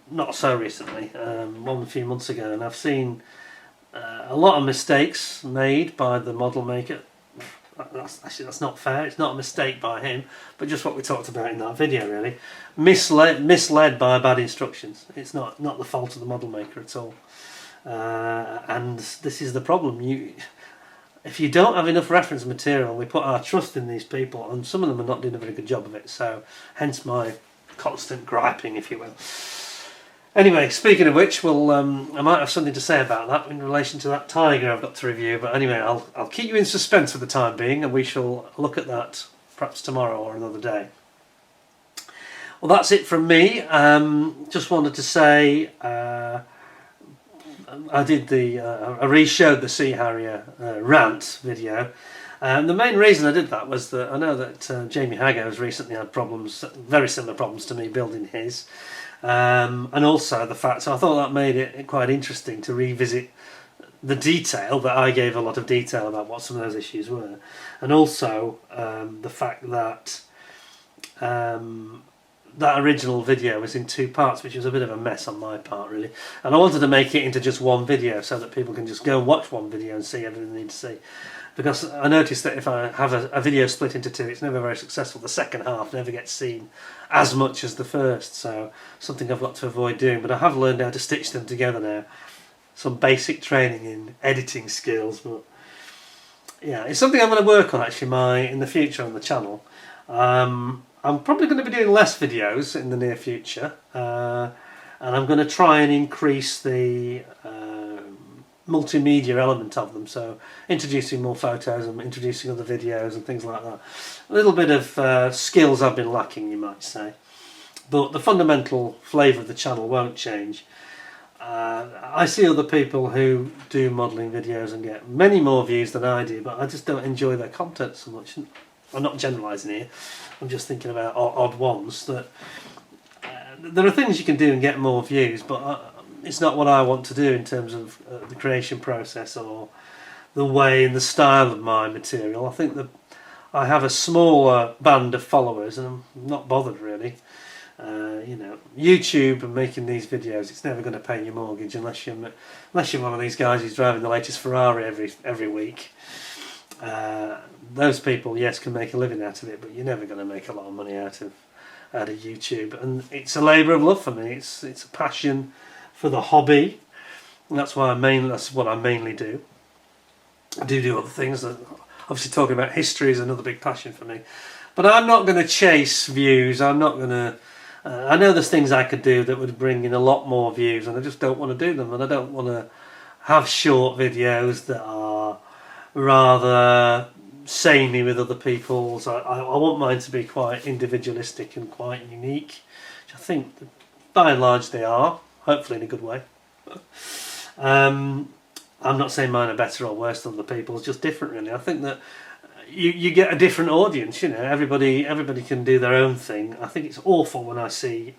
not so recently, one a few months ago, and I've seen a lot of mistakes made by the model maker. That's not fair. It's not a mistake by him, but just what we talked about in that video, really. Misled by bad instructions. It's not the fault of the model maker at all. And this is the problem. If you don't have enough reference material, we put our trust in these people, and some of them are not doing a very good job of it. So, hence my constant griping, if you will. Anyway, speaking of which, I might have something to say about that in relation to that Tiger I've got to review. But anyway, I'll keep you in suspense for the time being, and we shall look at that perhaps tomorrow or another day. Well, that's it from me. Just wanted to say I re-showed the Sea Harrier rant video. The main reason I did that was that I know that Jamie Haggo has recently had problems, very similar problems to me, building his. And also the fact, so I thought that made it quite interesting to revisit the detail, that I gave a lot of detail about what some of those issues were, and also the fact that that original video was in 2 parts, which was a bit of a mess on my part, really, and I wanted to make it into just one video so that people can just go and watch one video and see everything they need to see. Because I noticed that if I have a video split into 2, it's never very successful. The second half never gets seen as much as the first, so something I've got to avoid doing. But I have learned how to stitch them together now. Some basic training in editing skills, but yeah, it's something I'm going to work on actually in the future on the channel. I'm probably going to be doing less videos in the near future, and I'm going to try and increase the multimedia element of them, so introducing more photos and introducing other videos and things like that. A little bit of skills I've been lacking, you might say, but the fundamental flavour of the channel won't change. I see other people who do modelling videos and get many more views than I do, but I just don't enjoy their content so much. I'm not generalising here, I'm just thinking about odd ones. That there are things you can do and get more views, but it's not what I want to do in terms of the creation process or the way and the style of my material. I think that I have a smaller band of followers and I'm not bothered really. YouTube and making these videos, it's never going to pay your mortgage unless you're one of these guys who's driving the latest Ferrari every week. Those people, yes, can make a living out of it, but you're never going to make a lot of money out of YouTube. And it's a labour of love for me. It's a passion for the hobby, and that's what I mainly do. I do other things. Obviously, talking about history is another big passion for me. But I'm not going to chase views. I'm not going to. I know there's things I could do that would bring in a lot more views, and I just don't want to do them. And I don't want to have short videos that are rather samey with other people's. I want mine to be quite individualistic and quite unique, which I think, by and large, they are. Hopefully in a good way. I'm not saying mine are better or worse than other people's, just different really. I think that you get a different audience, everybody can do their own thing. I think it's awful when I see,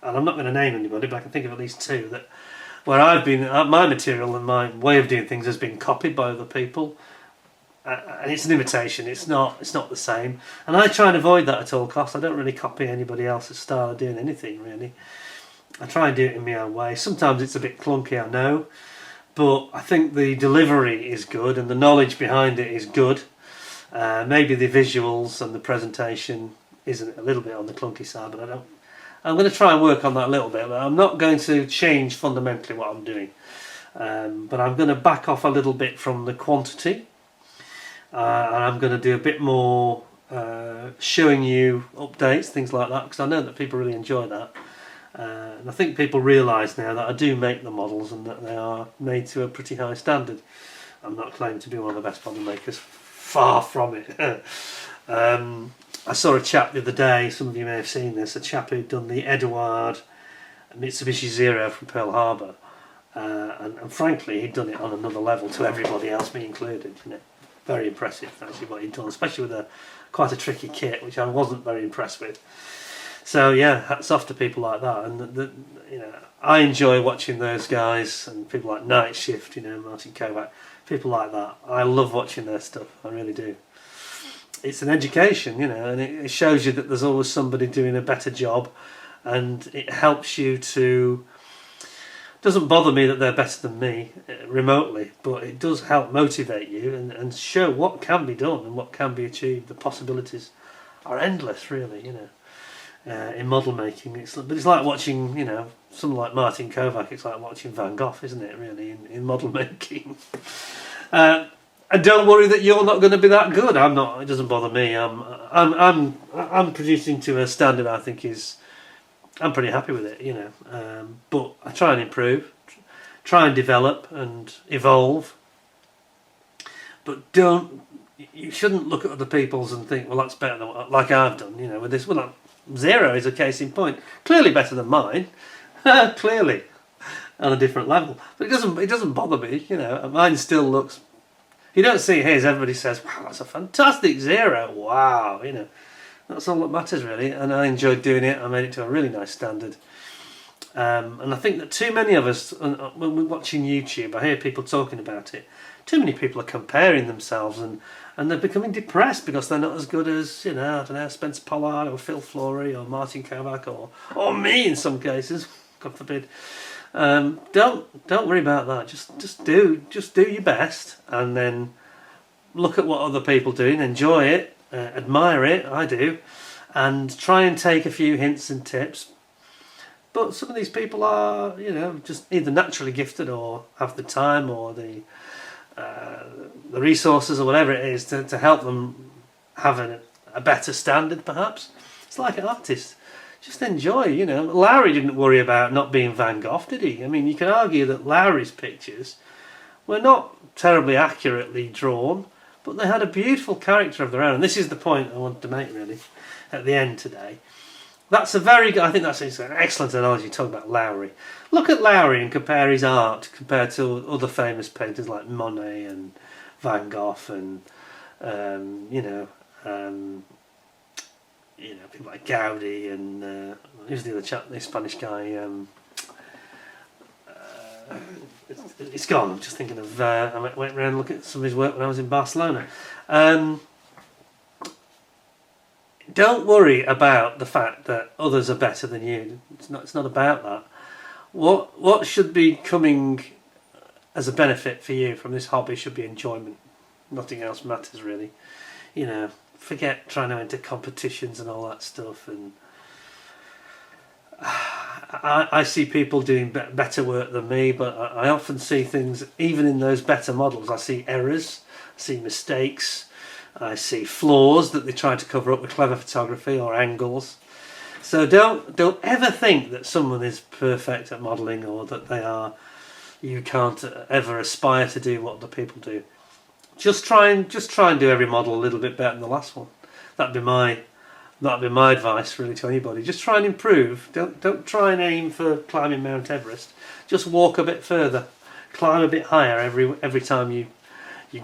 and I'm not going to name anybody, but I can think of at least 2 that where I've been, my material and my way of doing things has been copied by other people, and it's an imitation. It's not the same, and I try and avoid that at all costs. I don't really copy anybody else's style of doing anything really. I try and do it in my own way. Sometimes it's a bit clunky, I know, but I think the delivery is good and the knowledge behind it is good. Maybe the visuals and the presentation isn't a little bit on the clunky side, but I'm going to try and work on that a little bit. But I'm not going to change fundamentally what I'm doing, but I'm going to back off a little bit from the quantity, and I'm going to do a bit more showing you updates, things like that, because I know that people really enjoy that. And I think people realise now that I do make the models and that they are made to a pretty high standard. I'm not claiming to be one of the best model makers, far from it. I saw a chap the other day, some of you may have seen this, a chap who'd done the Eduard Mitsubishi Zero from Pearl Harbor, and frankly he'd done it on another level to everybody else, me included. Very impressive actually what he'd done, especially with quite a tricky kit, which I wasn't very impressed with. So yeah, hats off to people like that, and I enjoy watching those guys and people like Night Shift, Martin Kovac, people like that. I love watching their stuff, I really do. It's an education, and it shows you that there's always somebody doing a better job, and it helps you to. It doesn't bother me that they're better than me remotely, but it does help motivate you and show what can be done and what can be achieved. The possibilities are endless, really, in model making. But it's like watching, someone like Martin Kovac. It's like watching Van Gogh, isn't it? Really, in model making. And don't worry that you're not going to be that good. I'm not. It doesn't bother me. I'm producing to a standard I think is. I'm pretty happy with it, But I try and improve, try and develop and evolve. But you shouldn't look at other people's and think, well, that's better than like I've done, with this. Well, Zero is a case in point. Clearly better than mine. Clearly on a different level. But it doesn't bother me, Mine still looks. You don't see it here as everybody says, wow, that's a fantastic Zero. Wow, That's all that matters really, and I enjoyed doing it. I made it to a really nice standard. And I think that too many of us, when we're watching YouTube, I hear people talking about it. Too many people are comparing themselves and they're becoming depressed because they're not as good as, I don't know, Spencer Pollard or Phil Flory or Martin Kovac or me in some cases, God forbid. Don't worry about that. Just do your best, and then look at what other people are doing, enjoy it, admire it. I do, and try and take a few hints and tips. But some of these people are, just either naturally gifted or have the time or the resources or whatever it is to help them have a better standard. Perhaps it's like an artist. Just enjoy, Lowry didn't worry about not being Van Gogh, did he? I mean, you can argue that Lowry's pictures were not terribly accurately drawn, but they had a beautiful character of their own. And this is the point I wanted to make, really, at the end today. That's I think that's an excellent analogy to talk about Lowry. Look at Lowry and compare his art compared to other famous painters like Monet and Van Gogh and, people like Gaudi and who's the other chap, the Spanish guy? It's gone. I'm just thinking of. I went around and looked at some of his work when I was in Barcelona. Don't worry about the fact that others are better than you. It's not about that. What should be coming as a benefit for you from this hobby should be enjoyment. Nothing else matters really. Forget trying to enter competitions and all that stuff. And I see people doing better work than me, but I often see things, even in those better models, I see errors, I see mistakes, I see flaws that they try to cover up with clever photography or angles. So don't ever think that someone is perfect at modelling or that you can't ever aspire to do what the people do. Just try and do every model a little bit better than the last one. That'd be my advice really to anybody. Just try and improve. Don't try and aim for climbing Mount Everest. Just walk a bit further, climb a bit higher every time you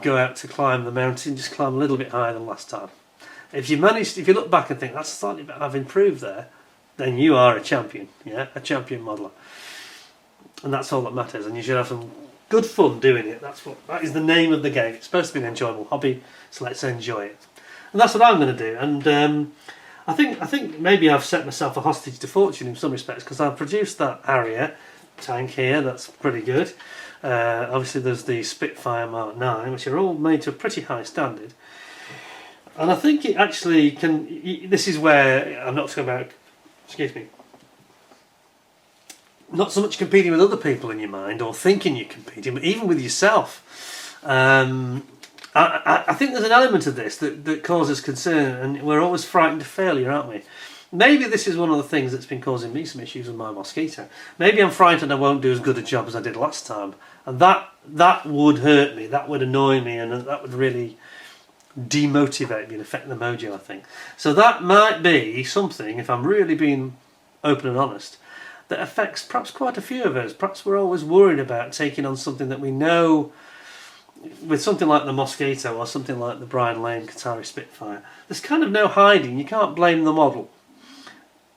go out to climb the mountain. Just climb a little bit higher than last time. If you look back and think that's slightly better, I've improved there, then you are a champion. Yeah, a champion modeler, and that's all that matters. And you should have some good fun doing it. That is the name of the game. It's supposed to be an enjoyable hobby, so let's enjoy it. And that's what I'm going to do. And I think maybe I've set myself a hostage to fortune in some respects, because I've produced that Harrier tank here. That's pretty good. Obviously there's the Spitfire Mark 9, which are all made to a pretty high standard. And I think it actually can, this is where I'm not talking about, excuse me, not so much competing with other people in your mind or thinking you're competing, but even with yourself. I think there's an element of this that causes concern, and we're always frightened of failure, aren't we? Maybe this is one of the things that's been causing me some issues with my Mosquito. Maybe I'm frightened I won't do as good a job as I did last time, and that would hurt me, that would annoy me, and that would really demotivate me and affect the mojo, I think. So that might be something, if I'm really being open and honest, that affects perhaps quite a few of us. Perhaps we're always worried about taking on something that we know, with something like the Mosquito or something like the Brian Lane Qatari Spitfire, there's kind of no hiding. You can't blame the model,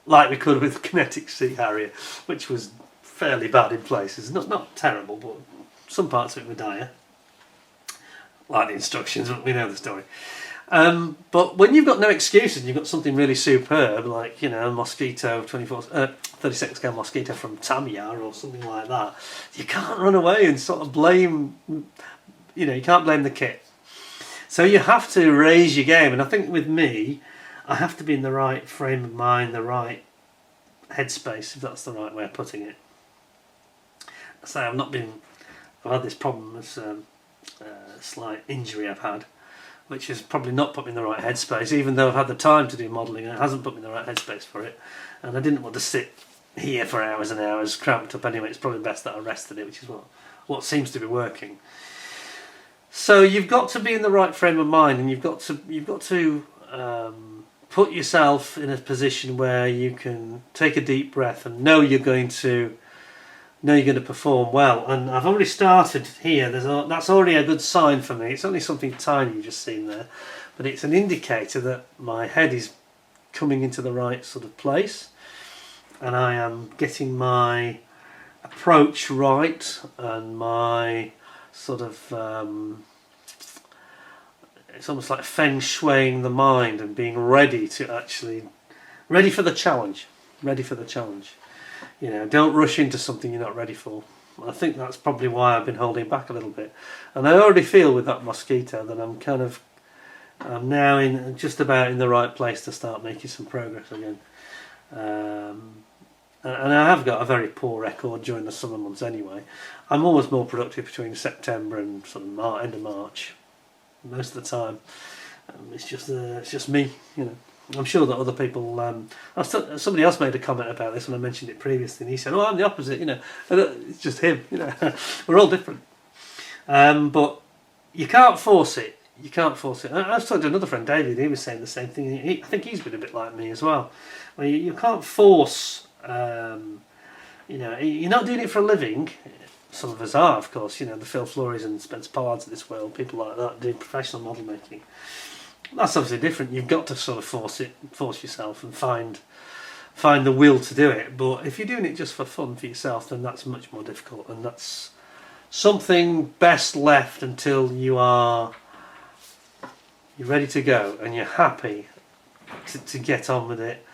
like we could with the Kinetic Sea Harrier, which was fairly bad in places. Not terrible, but some parts of it were dire. Like the instructions, but we know the story. But when you've got no excuses and you've got something really superb, like, you know, Mosquito 36 scale Mosquito from Tamiya or something like that, you can't run away and sort of blame, you know, you can't blame the kit. So you have to raise your game, and I think with me, I have to be in the right frame of mind, the right headspace, if that's the right way of putting it. I say I've had this problem, this slight injury I've had, which has probably not put me in the right headspace, even though I've had the time to do modelling, and it hasn't put me in the right headspace for it. And I didn't want to sit here for hours and hours cramped up anyway. It's probably best that I rested it, which is what seems to be working. So you've got to be in the right frame of mind, and you've got to put yourself in a position where you can take a deep breath and know you're going to perform well. And I've already started here. That's already a good sign for me. It's only something tiny you've just seen there, but it's an indicator that my head is coming into the right sort of place, and I am getting my approach right, and my sort of it's almost like feng shuiing the mind and being ready for the challenge. You know, don't rush into something you're not ready for. I think that's probably why I've been holding back a little bit. And I already feel with that Mosquito that I'm now just about in the right place to start making some progress again. And I have got a very poor record during the summer months anyway. I'm always more productive between September and sort of end of March. Most of the time, it's just me, you know. I'm sure that other people. Somebody else made a comment about this when I mentioned it previously, and he said, "Oh, I'm the opposite." You know, it's just him. You know, we're all different. But you can't force it. You can't force it. I was talking to another friend, David. He was saying the same thing. I think he's been a bit like me as well. Well, you can't force. You know, you're not doing it for a living. Some of us are, of course. You know, the Phil Flories and Spencer Pollards of this world, people like that doing professional model making. That's obviously different. You've got to sort of force yourself and find the will to do it. But if you're doing it just for fun for yourself, then that's much more difficult, and that's something best left until you're ready to go and you're happy to get on with it,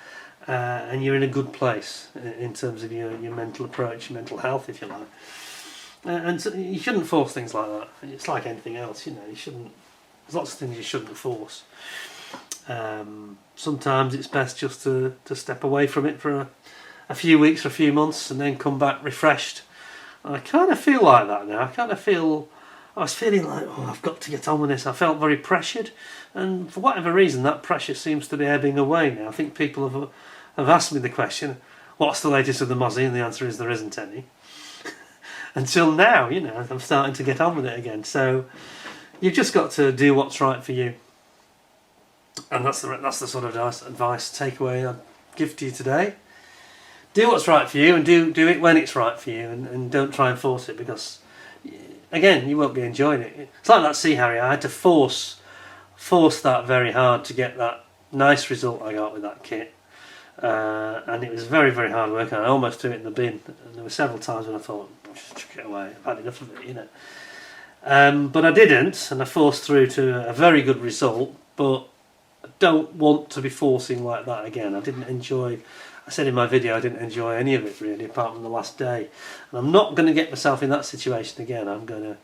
and you're in a good place in terms of your mental approach, your mental health, if you like. And so you shouldn't force things like that. It's like anything else, you know. You shouldn't. There's lots of things you shouldn't force. Sometimes it's best just to step away from it for a few weeks or a few months and then come back refreshed. And I kind of feel like that now. I was feeling like, oh, I've got to get on with this. I felt very pressured, and for whatever reason that pressure seems to be ebbing away now. I think people have asked me the question, what's the latest with the Mozzie? And the answer is there isn't any. Until now, you know, I'm starting to get on with it again. So you've just got to do what's right for you, and that's the sort of advice takeaway I give to you today. Do what's right for you, and do it when it's right for you, and don't try and force it, because again, you won't be enjoying it. It's like that Sea Harrier. I had to force that very hard to get that nice result I got with that kit, and it was very, very hard work. I almost threw it in the bin, and there were several times when I thought, just chuck it away, I've had enough of it, you know. But I didn't, and I forced through to a very good result. But I don't want to be forcing like that again. I didn't enjoy I said in my video I didn't enjoy any of it really, apart from the last day. And I'm not going to get myself in that situation again. I'm going to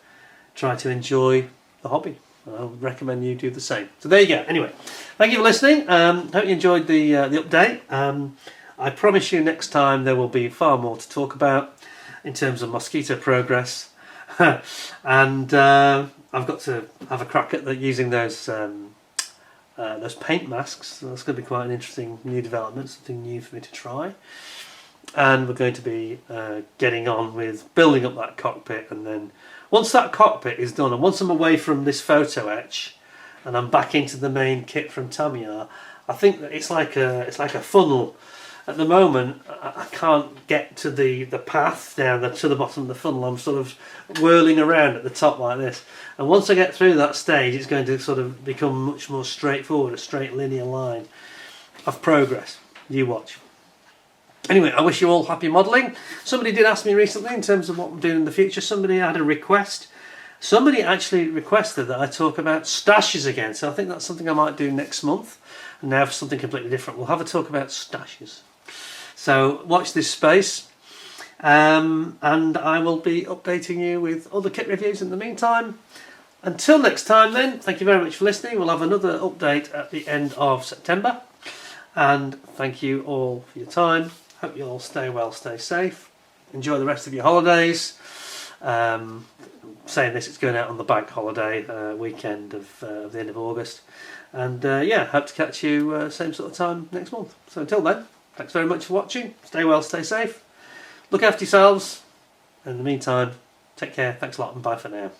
try to enjoy the hobby. I would recommend you do the same. So there you go. Anyway, thank you for listening. Hope you enjoyed the update. I promise you next time there will be far more to talk about in terms of Mosquito progress. And I've got to have a crack at using those paint masks. So that's going to be quite an interesting new development, something new for me to try. And we're going to be getting on with building up that cockpit, and then once that cockpit is done, and once I'm away from this photo etch and I'm back into the main kit from Tamiya, I think that it's like a funnel. At the moment I can't get to the path down to the bottom of the funnel. I'm sort of whirling around at the top like this, and once I get through that stage it's going to sort of become much more straightforward, a straight linear line of progress. You watch. Anyway, I wish you all happy modelling. Somebody did ask me recently in terms of what I'm doing in the future. Somebody had a request. Somebody actually requested that I talk about stashes again, so I think that's something I might do next month. And now for something completely different, we'll have a talk about stashes. So watch this space, and I will be updating you with other kit reviews in the meantime. Until next time then, thank you very much for listening. We'll have another update at the end of September. And thank you all for your time. Hope you all stay well, stay safe. Enjoy the rest of your holidays. Saying this, it's going out on the bank holiday weekend of the end of August. And yeah, hope to catch you same sort of time next month. So until then, thanks very much for watching. Stay well, stay safe. Look after yourselves. In the meantime, take care. Thanks a lot and bye for now.